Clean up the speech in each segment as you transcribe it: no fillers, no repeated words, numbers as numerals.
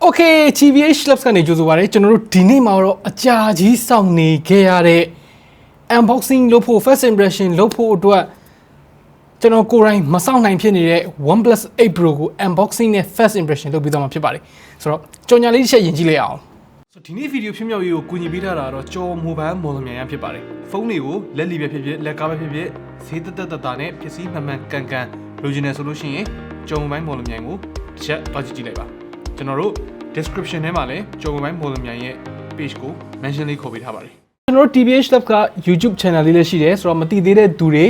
Okay, TBH Labs ကနေကြိုဆိုပါရစေကျွန်တော်တို့ဒီနေ့မှာတော့အကြာကြီးစောင့်နေခဲ့ရတဲ့ unboxing လုပ်ဖို့ first impression လုပ်ဖို့အတွက်ကျွန်တော်ကိုယ်တိုင်မစောင့်နိုင်ဖြစ်နေတဲ့ Oneplus 8 Pro ကို unboxing နဲ့ first impression လုပ်ပြီးတော့မှာဖြစ်ပါတယ်ဆိုတော့ကြော်ညာလေးတစ်ချက်ယဉ်ကြည့်လိုက်အောင်ဆိုတော့ဒီနေ့ဗီဒီယိုဖြစ်မြောက်ရေးကိုကူညီပေးထားတာတော့ကြော် mobile model မြန်ရဖြစ်ပါတယ်ဖုန်းတွေကိုလက်လီပဲဖြစ်ဖြစ်လက်ကားပဲဖြစ်ဖြစ်ဈေးတက်တာနဲ့ပစ္စည်းမှန်ကန်လိုချင်တယ်ဆိုလို့ရှိရင်ကြော် mobile model မြန်ကိုတစ်ချက်သွားကြည့်လိုက်ပါကျွန်တော်တို့ description ထဲမှာလည်းကြော် mobile model မြန်ရဲ့ page ကို mention လေးခေါ်ပေးထားပါတယ်ကျွန်တော်တို့ TBH Labs က YouTube channel လေးလည်းရှိတယ်ဆိုတော့မသိသေးတဲ့သူတွေ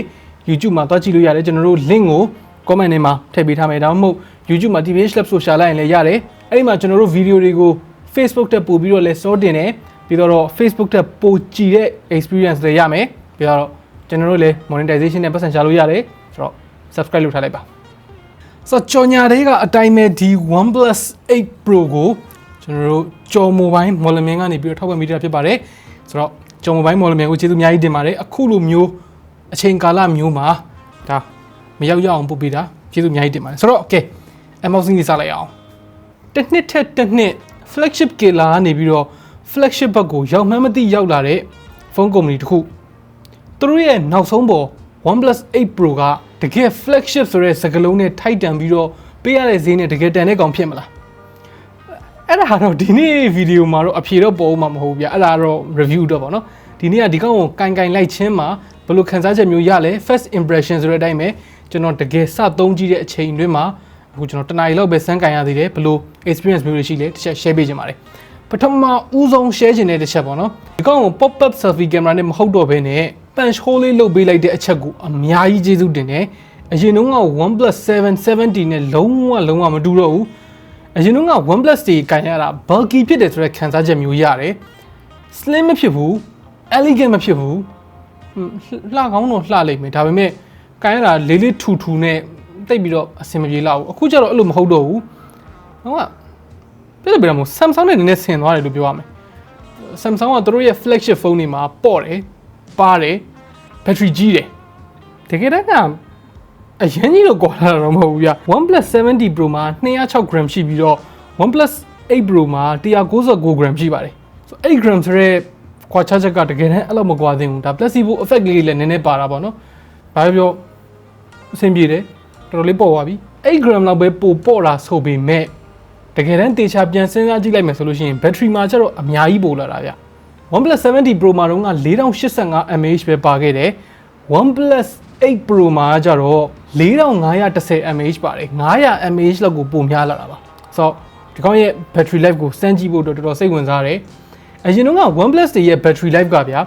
YouTube မှာတွားကြည့်လို့ရတယ်ကျွန်တော်တို့ link ကို comment ထဲမှာထည့်ပေးထားမယ်ဒါမှမဟုတ် YouTube မှာ TBH Labs ဆိုရှာလိုက်ရင်လည်းရတယ်အဲ့ဒီမှာကျွန်တော်တို့ video တွေကို Facebook တက်ပို့ပြီးတော့လည်းစောတင်တယ်ပြီးတော့ Facebook တက်ပို့ကြည့်တဲ့ experience တွေရမယ်ပြီးတော့ကျွန်တော်တို့လည်း monetization နဲ့ပတ်စံရှာလို့ရတယ်ဆိုတော့ subscribe လုပ်ထားလိုက်ပါဆိုတော့ကြော်ညာတွေကအတိုင်းပဲဒီ Oneplus 8 Pro ကိုကျွန်တော်တို့ကြော် mobile model မြန်ကနေပြီးတော့ထောက်ပံ့ပေးတာဖြစ်ပါတယ်ဆိုတော့ကြော် mobile model မြန်ကိုကျေးဇူးအများကြီးတင်ပါတယ်အခုလိုမျိုးအချိန်ကာလမျိုးမှာဒါမရောက်ရအောင်ပို့ပေးတာကျေးဇူးအများကြီးတင်ပါတယ်ဆိုတော့ okay unboxing လေးစလိုက်အောင်တစ်နှစ်ထက်တစ်နှစ် flagship ကလာနေပြီးတော့ flagship ဘက်ကိုရောက်မှန်းမသိရောက်လာတဲ့ဖုန်းကုမ္ပဏီတစ်ခုသူတို့ရဲ့နောက်ဆုံးပေါ် Oneplus 8 Pro ကတကယ် flagship ဆိုတဲ့စကားလုံးနဲ့ထိုက်တန်ပြီးတော့ပေးရတဲ့ဈေးနဲ့တကယ်တန်တဲ့ကောင်ဖြစ်မလားအဲ့ဒါတော့ဒီနေ့ဗီဒီယိုမှာတော့အဖြေတော့ပေါ်မှာမဟုတ်ဘူးဗျအဲ့ဒါတော့ review တော့ပေါ့နော်ဒီနေ့ကဒီကောင်ကိုကန်လိုက်ချင်းမှာဘယ်လိုခံစားချက်မျိုးရလဲ first impression ဆိုတဲ့အတိုင်းပဲကျွန်တော်တကယ်စသုံးကြည့်တဲ့အချိန်အတွင်းမှာအခုကျွန်တော်တနားရီလောက်ပဲစမ်းကန်ရသေးတယ်ဘယ်လို experience မျိုးတွေရှိလဲတစ်ချက် share ပေးချင်ပါတယ်ပထမဦးဆုံး share ချင်တဲ့တစ်ချက်ပေါ့နော်ဒီကောင်ကို pop up selfie camera နဲ့မဟုတ်တော့ဘဲနဲ့ punch hole လေးလုပ်ပေးလိုက်တဲ့အချက်ကိုအများကြီးကျေးဇူးတင်တယ်အရင်တုန်းက OnePlus 770 နဲ့လုံးဝမတူတော့ဘူးအရင်တုန်းက OnePlus တွေကန်ရတာ bulky ဖြစ်တယ်ဆိုတဲ့ခံစားချက်မျိုးရတယ် slim မဖြစ်ဘူး elegant မဖြစ်ဘူးလှကောင်းတော့လှလိမ့်မယ်ဒါပေမဲ့ကန်ရတာလေးထူနဲ့တိတ်ပြီးတော့အဆင်မပြေလောက်ဘူးအခုကျတော့အဲ့လိုမဟုတ်တော့ဘူးဟုတ်ကပြတယ်မို့ Samsung နဲ့နည်းနည်းဆင်သွားတယ်လို့ပြောရမယ် Samsung ကသူတို့ရဲ့ flagship phone တွေမှာပေါ့တယ်ပါတယ် battery ကြီးတယ်တကယ်တော့အရင်ကြီးတော့ကွာလာတော့မဟုတ်ဘူးဗျ OnePlus 70 Pro မှာ206 gram ရှိပြီးတော့ OnePlus 8 Pro မှာ199 gram ရှိပါတယ်ဆို8 gram ဆိုတဲ့ကွာခြားချက်ကတကယ်တမ်းအဲ့လိုမကွာသင့်ဘူးဒါ placebo effect လေးလည်းနည်းနည်းပါတာပေါ့နော်ဘာပြောအဆင်ပြေတယ်တော်တော်လေးပေါ့သွားပြီ8 gram လောက်ပဲပိုပေါ့တာဆိုပေမဲ့တကယ်တမ်းတေချာပြန်စဉ်းစားကြည့်လိုက်မယ်ဆိုလို့ရှိရင် battery မှာကျတော့အများကြီးပိုလာတာဗျ OnePlus 70 Pro မှာတော့4085 mAh ပဲပါခဲ့တယ် OnePlus 8 Pro မှာကျတော့4510 mAh ပါတယ်500 mAh လောက်ကိုပိုများလာတာပါဆိုတော့ဒီကောင်ရဲ့ battery life ကိုစမ်းကြည့်ဖို့တော်တော်စိတ်ဝင်စားတယ်အရင်တော့က OnePlus တွေရဲ့ battery life ကဗျာ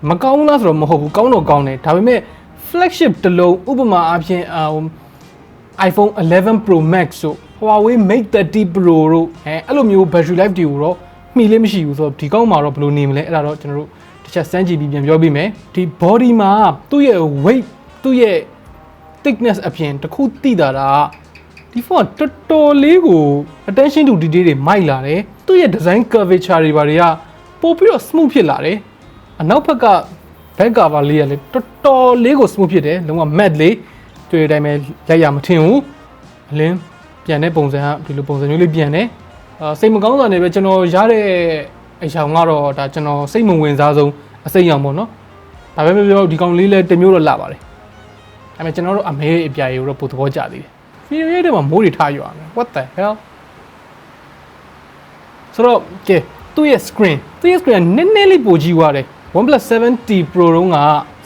မကောင်းလားဆိုတော့မဟုတ်ဘူးကောင်းတော့ကောင်းတယ်ဒါပေမဲ့ flagship တစ်လုံးဥပမာအဖြစ်iPhone 11 Pro Max ဆို Huawei Mate 30 Pro တို့အဲ့လိုမျိုး battery life တွေကိုတော့မှီလေးမရှိဘူးဆိုတော့ဒီကောင်းမှာတော့ဘယ်လိုနေမလဲအဲ့ဒါတော့ကျွန်တော်တို့တစ်ချက်စမ်းကြည့်ပြီးပြန်ပြောပြမယ်ဒီ body မှာသူ့ရဲ့ weight သူ့ရဲ့ thickness အပြင်တစ်ခုသိတာကဒီဖုန်းကတော်တော်လေးကို attention to detail တွေမိုက်လာတယ်သူ့ရဲ့ design curvature တွေဘာတွေကပို့ပြီးတော့ smooth ဖြစ်လာတယ်အနောက်ဘက်က back cover လေးကလည်းတော်တော်လေးကို smooth ဖြစ်တယ်လုံးဝ matte လေးတွေ့တဲ့အတိုင်းပဲရိုက်ရမထင်ဘူးအလင်းပြန်တဲ့ပုံစံကဒီလိုပုံစံမျိုးလေးပြန်တယ်စိတ်မကောင်းတာနဲ့ပဲကျွန်တော်ရတဲ့အရာကတော့ဒါကျွန်တော်စိတ်မဝင်စားဆုံးအစိမ်းရောင်ပေါ့နော်ဒါပဲပြောဒီကောင်လေးလည်းတစ်မျိုးတော့လာပါတယ်ဒါပေမဲ့ကျွန်တော်တို့အမဲအပြားရေကိုတော့ပိုသဘောကျသေးတယ်ဗီဒီယိုရဲ့ထဲမှာမိုးတွေထားရအောင် what the hell ဆိုတော့ကဲသူ့ရဲ့ screen ကနည်းနည်းလေးပိုကြီးသွားတယ် OnePlus 70 Pro တုန်းက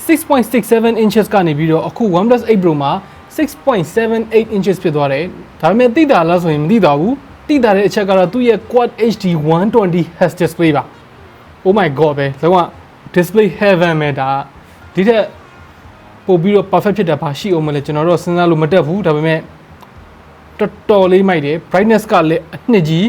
6.67 inches ကနေပြီးတော့အခု OnePlus 8 Pro မှာ6.78 inches ဖြစ်သွားတယ်ဒါပေမဲ့သိတာလားဆိုရင်မသိတော့ဘူးသိတာတဲ့အချက်ကတော့သူ့ရဲ့ Quad HD 120Hz display ပါ oh my god ပဲလုံးဝ display heaven ပဲဒါဒီထက်ပို့ပြီးတော့ perfect ဖြစ်တာဘာရှိအောင်မလဲကျွန်တော်တို့စဉ်းစားလို့မတက်ဘူးဒါပေမဲ့တော်တော်လေးမိုက်တယ် brightness ကလည်းအနှစ်ကြီး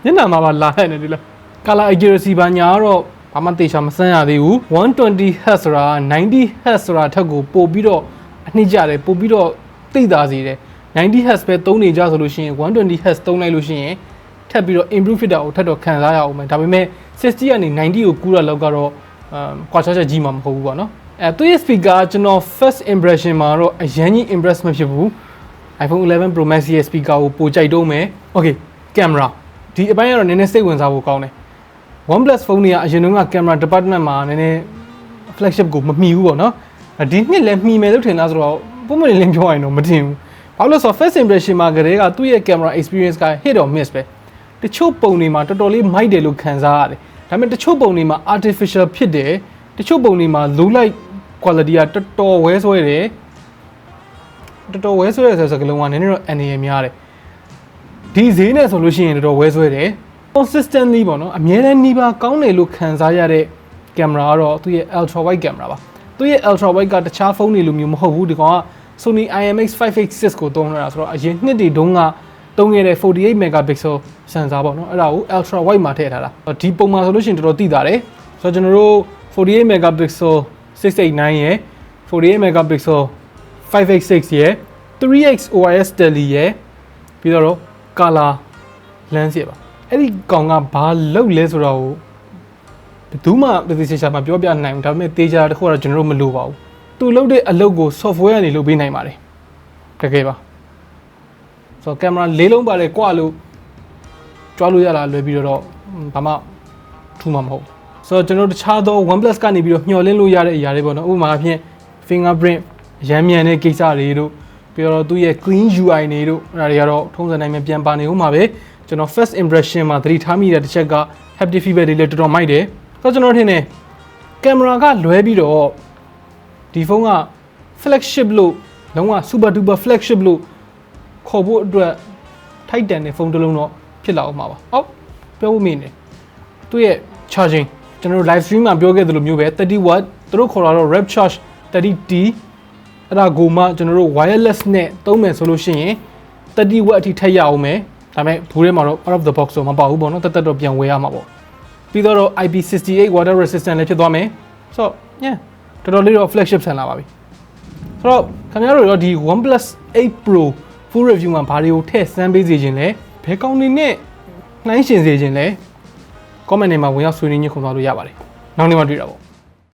ညနာမှာပါလာနေတယ်လား color accuracy ဘာညာတော့ဘာမှတေချာမစမ်းရသေးဘူး 120Hz ဆိုတာ 90Hz ဆိုတာထက်ကိုပို့ပြီးတော့အနှစ်ကြတယ်ပို့ပြီးတော့သိတာစီတယ် 90Hz ပဲသုံးနေကြဆိုလို့ရှိရင် 120Hz သုံးလိုက်လို့ရှိရင်ထပ်ပြီးတော့ improve ဖြစ်တာကိုထပ်တော့ခံစားရအောင်မယ်ဒါပေမဲ့ 60 ကနေ 90 ကိုကူးတာလောက်ကတော့ကွာခြားချက်ကြီးမှာမဟုတ်ဘူးပေါ့နော်သူရဲ့ speaker ကျွန်တော် first impression မှာတော့အရင်ကြီး impress မဖြစ်ဘူး iPhone 11 Pro Max ရဲ့ speaker ကိုပိုကြိုက်တော့မယ် okay camera ဒီအပိုင်းကတော့နည်းနည်းစိတ်ဝင်စားဖို့ကောင်းတယ် Oneplus phone တွေကအရင်တုန်းက camera department မှာနည်းနည်း flagship ကိုမမီဘူးပေါ့နော်ဒီနှစ်လည်းမီမယ်လို့ထင်လားဆိုတော့ပုံမှန်လင်းပြောရရင်တော့မတင်ဘူးဘာလို့လဲဆိုတော့ first impression မှာကလေးကသူ့ရဲ့ camera experience က hit or miss ပဲတချို့ပုံတွေမှာတော်တော်လေးမိုက်တယ်လို့ခံစားရတယ်ဒါပေမဲ့တချို့ပုံတွေမှာ artificial ဖြစ်တယ်တချို့ပုံတွေမှာ low light quality ကတော်တော်ဝဲဆွဲတယ်တော်တော်ဝဲဆွဲတယ်ဆိုတဲ့စကားလုံးကနည်းနည်းတော့အန်ရများတယ်ဒီဈေးနဲ့ဆိုလို့ရှိရင်တော်တော်ဝဲဆွဲတယ် consistently ပေါ့နော်အများနဲ့နှီးပါကောင်းတယ်လို့ခံစားရတဲ့ camera ကတော့သူ့ရဲ့ ultra wide camera ပါသူ့ရဲ့ ultra wide ကတခြားဖုန်းတွေလိုမျိုးမဟုတ်ဘူးဒီကောင်က Sony IMX586 ကိုသုံးလာတာဆိုတော့အရင်နှစ်တွေတုန်းကသုံးခဲ့တဲ့48 megapixel sensor ပေါ့နော်အဲ့ဒါကို ultra wide မှာထည့်ထားတာဒီပုံမှာဆိုလို့ရှိရင်တော်တော်သိတာတယ်ဆိုတော့ကျွန်တော်တို့48 megapixel 689ရယ်48 megapixel 586ရယ် 3x OIS tele ရယ်ပြီးတော့ color lens ရယ်ပါအဲ့ဒီကောင်ကဘာလုပ်လဲဆိုတော့ဘယ်သူမှသေချာမှာပြောပြနိုင်ဘူးဒါပေမဲ့တေချာတခုကတော့ကျွန်တော်တို့မလိုပါဘူးသူလုပ်တဲ့အလုပ်ကို software ကနေလုပ်ပေးနိုင်ပါတယ်တကယ်ပါဆိုတော့ camera ၄လုံးပါတယ်ကွာလို့ကြွားလို့ရတာလွယ်ပြီးတော့ဘာမှထူမှာမဟုတ်ဆိုတော့ကျွန်တော်တို့တခြားသော Oneplus ကနေပြီးတော့မျှော်လင့်လို့ရတဲ့အရာတွေပေါ့နော်ဥပမာအဖြစ် fingerprint ရမ်းမြန်တဲ့ကိစ္စတွေတို့ပြီးတော့သူ့ရဲ့ clean UI တွေတို့အဲ့ဒါတွေကတော့ထုံးစံတိုင်းပဲပြန်ပါနေဦးမှာပဲကျွန်တော် first impression မှာသတိထားမိတဲ့တစ်ချက်က haptic feedback တွေလည်းတော်တော်မိုက်တယ်ဆိုတော့ကျွန်တော်ထင်တယ် camera ကလွဲပြီးတော့ဒီဖုန်းက flagship လို့လုံးဝ super duper flagship လို့ခေါ်ဖို့အတွက်ထိုက်တန်တဲ့ဖုန်းတစ်လုံးတော့ဖြစ်လာအောင်မှာပါဟုတ်ပြောဖို့မင်းနေသူ့ရဲ့ charging ကျွန်တော်တို့ live stream မှာပြောခဲ့သလိုမျိုးပဲ30 watt သူတို့ခေါ်တာတော့ rev charge 30T အဲ့ဒါကိုမှကျွန်တော်တို့ wireless နဲ့သုံးမယ်ဆိုလို့ရှိရင်30 watt အထိထည့်ရအောင်မယ်ဒါပေမဲ့ဘူးထဲမှာတော့ out of the box တော့မပါဘူးပေါ့နော်တက်တော့ပြန်ဝယ်ရမှာပေါ့ပြီးတော့ IP68 water resistant လည်းဖြစ်သွားမယ်ဆိုတော့ yeah တော်တော်လေးတော့ flagship ဆန်လာပါပြီဆိုတော့ခင်ဗျားတို့ရောဒီ Oneplus 8 Pro full review မှာဘာတွေကိုထည့်စမ်းပေးစေခြင်းလဲဘယ်ကောင်တွေနဲ့နှိုင်းယှဉ်စေခြင်းလဲ comment တွေမှာဝင်ရောက်ဆွေးနွေးညှိနှိုင်းသွားလို့ရပါတယ်နောက်နေ့မှတွေ့တာပေါ့